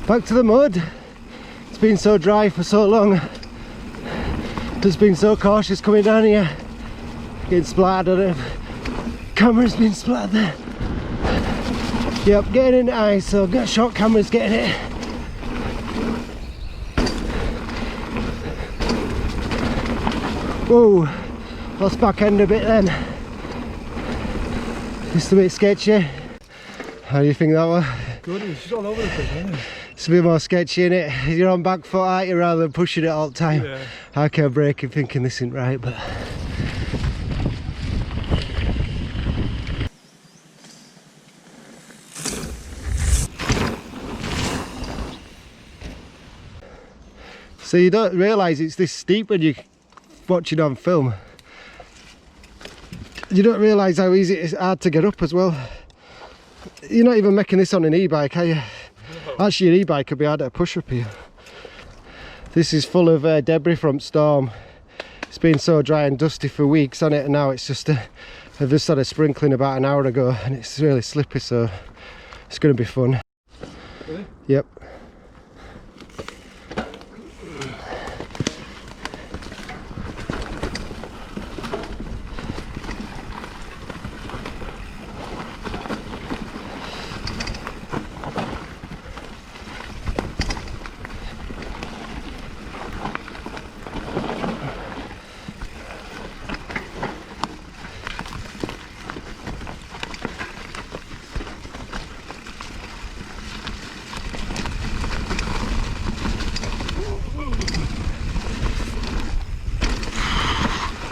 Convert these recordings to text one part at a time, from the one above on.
Back to the mud. It's been so dry for so long. Just been so cautious coming down here. Getting splattered. I don't know if camera's been splattered there. Yep, getting in the ice, so I've got short cameras getting it. Whoa, lost back end a bit then. Just a bit sketchy. How do you think that was? Good, it's all over the place, isn't it? It's a bit more sketchy, innit? You're on back foot, aren't you, rather than pushing it all the time. Yeah. I kept braking thinking this isn't right, but... So you don't realise it's this steep when you're watching on film. You don't realise how easy it is, hard to get up as well. You're not even making this on an e-bike, are you? No. Actually, an e-bike could be hard to push up here. This is full of debris from storm. It's been so dry and dusty for weeks on it, and now it's just I've just had a sprinkling about an hour ago, and it's really slippy, so it's going to be fun. Really? Yep.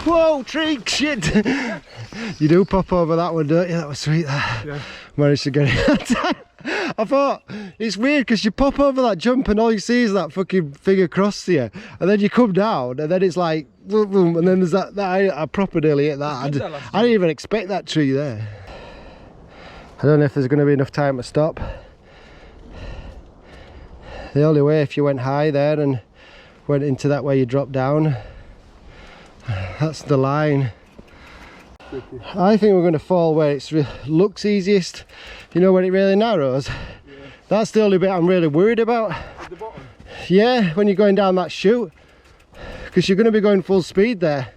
Whoa, tree, shit! You do pop over that one, don't you? That was sweet, that. Yeah. Managed to get it that time. I thought, it's weird because you pop over that jump and all you see is that fucking thing across to you. And then you come down and then it's like, boom, boom, and then there's that I proper nearly hit that. I didn't even expect that tree there. I don't know if there's going to be enough time to stop. The only way if you went high there and went into that way you drop down. That's the line. I think we're going to fall where it looks easiest, you know, when it really narrows. Yeah. That's the only bit I'm really worried about. At the bottom? Yeah, when you're going down that chute, because you're going to be going full speed there.